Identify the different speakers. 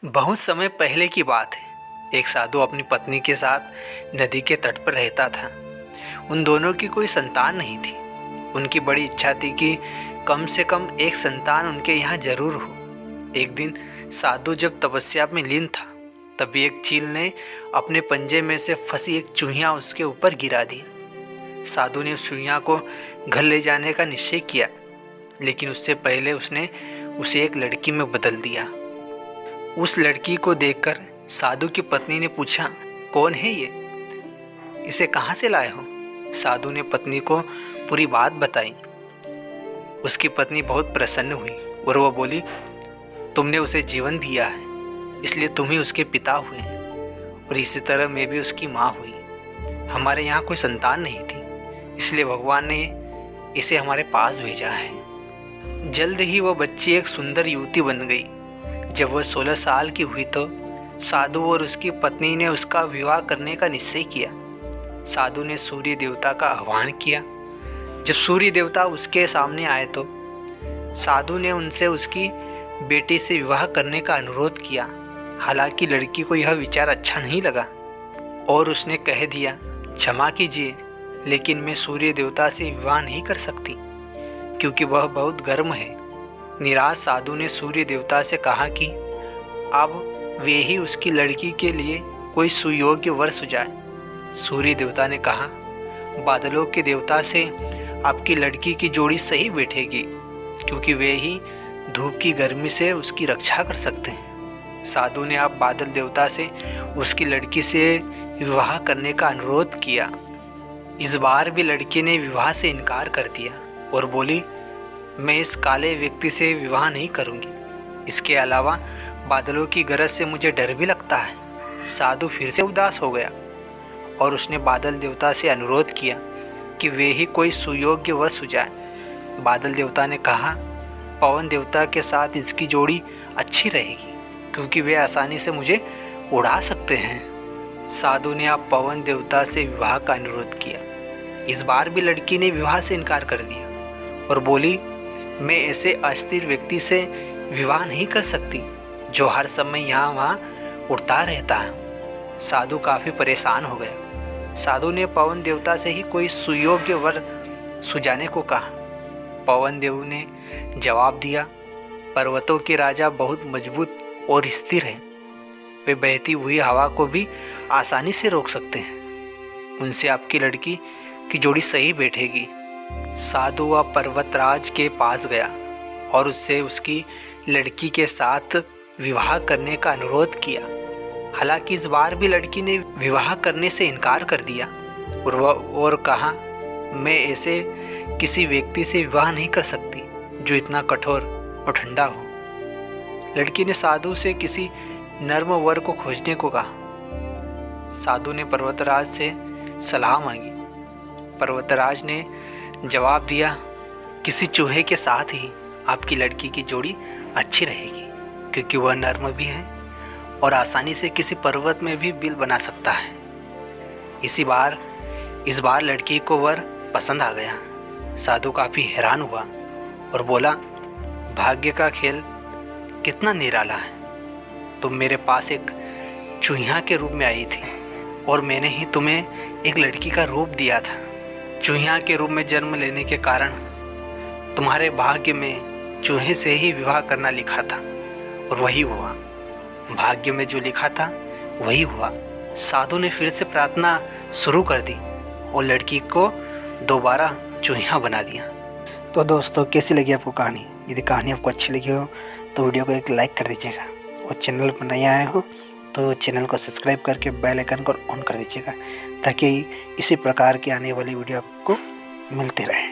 Speaker 1: बहुत समय पहले की बात है। एक साधु अपनी पत्नी के साथ नदी के तट पर रहता था। उन दोनों की कोई संतान नहीं थी। उनकी बड़ी इच्छा थी कि कम से कम एक संतान उनके यहाँ जरूर हो। एक दिन साधु जब तपस्या में लीन था, तभी एक चील ने अपने पंजे में से फंसी एक चूहिया उसके ऊपर गिरा दी। साधु ने उस चूहिया को घर ले जाने का निश्चय किया, लेकिन उससे पहले उसने उसे एक लड़की में बदल दिया। उस लड़की को देखकर साधु की पत्नी ने पूछा, कौन है ये? इसे कहाँ से लाए हो? साधु ने पत्नी को पूरी बात बताई। उसकी पत्नी बहुत प्रसन्न हुई और वह बोली, तुमने उसे जीवन दिया है, इसलिए तुम ही उसके पिता हुए हैं, और इसी तरह मैं भी उसकी माँ हुई। हमारे यहाँ कोई संतान नहीं थी, इसलिए भगवान ने इसे हमारे पास भेजा है। जल्द ही वह बच्ची एक सुंदर युवती बन गई। जब वह 16 साल की हुई तो साधु और उसकी पत्नी ने उसका विवाह करने का निश्चय किया। साधु ने सूर्य देवता का आह्वान किया। जब सूर्य देवता उसके सामने आए तो साधु ने उनसे उसकी बेटी से विवाह करने का अनुरोध किया। हालांकि लड़की को यह विचार अच्छा नहीं लगा और उसने कह दिया, क्षमा कीजिए, लेकिन मैं सूर्य देवता से विवाह नहीं कर सकती क्योंकि वह बहुत गर्म है। निराश साधु ने सूर्य देवता से कहा कि अब वे ही उसकी लड़की के लिए कोई सुयोग्य वर सुझाए। सूर्य देवता ने कहा, बादलों के देवता से आपकी लड़की की जोड़ी सही बैठेगी क्योंकि वे ही धूप की गर्मी से उसकी रक्षा कर सकते हैं। साधु ने अब बादल देवता से उसकी लड़की से विवाह करने का अनुरोध किया। इस बार भी लड़की ने विवाह से इनकार कर दिया और बोली, मैं इस काले व्यक्ति से विवाह नहीं करूंगी। इसके अलावा बादलों की गरज से मुझे डर भी लगता है। साधु फिर से उदास हो गया और उसने बादल देवता से अनुरोध किया कि वे ही कोई सुयोग्य वर सुझाए। बादल देवता ने कहा, पवन देवता के साथ इसकी जोड़ी अच्छी रहेगी क्योंकि वे आसानी से मुझे उड़ा सकते हैं। साधु ने अब पवन देवता से विवाह का अनुरोध किया। इस बार भी लड़की ने विवाह से इनकार कर दिया और बोली, मैं ऐसे अस्थिर व्यक्ति से विवाह नहीं कर सकती जो हर समय यहाँ वहाँ उड़ता रहता है। साधु काफ़ी परेशान हो गया। साधु ने पवन देवता से ही कोई सुयोग्य वर सुझाने को कहा। पवन देव ने जवाब दिया, पर्वतों के राजा बहुत मजबूत और स्थिर हैं। वे बहती हुई हवा को भी आसानी से रोक सकते हैं। उनसे आपकी लड़की की जोड़ी सही बैठेगी। साधु वह पर्वतराज के पास गया और उससे उसकी लड़की के साथ विवाह करने का अनुरोध किया। हालांकि इस बार भी लड़की ने विवाह करने से इनकार कर दिया और कहा, मैं ऐसे किसी व्यक्ति से विवाह नहीं कर सकती जो इतना कठोर और ठंडा हो। लड़की ने साधु से किसी नर्म वर को खोजने को कहा। साधु ने पर्वतराज से सलाह मांगी। पर्वतराज ने जवाब दिया, किसी चूहे के साथ ही आपकी लड़की की जोड़ी अच्छी रहेगी क्योंकि वह नर्म भी है और आसानी से किसी पर्वत में भी बिल बना सकता है। इस बार लड़की को वर पसंद आ गया। साधु काफ़ी हैरान हुआ और बोला, भाग्य का खेल कितना निराला है। तुम मेरे पास एक चूहिया के रूप में आई थी और मैंने ही तुम्हें एक लड़की का रूप दिया था। चूहिया के रूप में जन्म लेने के कारण तुम्हारे भाग्य में चूहे से ही विवाह करना लिखा था और वही हुआ। भाग्य में जो लिखा था वही हुआ। साधु ने फिर से प्रार्थना शुरू कर दी और लड़की को दोबारा चूहिया बना दिया। तो दोस्तों, कैसी लगी आपको कहानी? यदि कहानी आपको अच्छी लगी हो तो वीडियो को एक लाइक कर दीजिएगा और चैनल पर नए आए हो तो चैनल को सब्सक्राइब करके बेल आइकन को ऑन कर दीजिएगा ताकि इसी प्रकार की आने वाली वीडियो आपको मिलती रहे।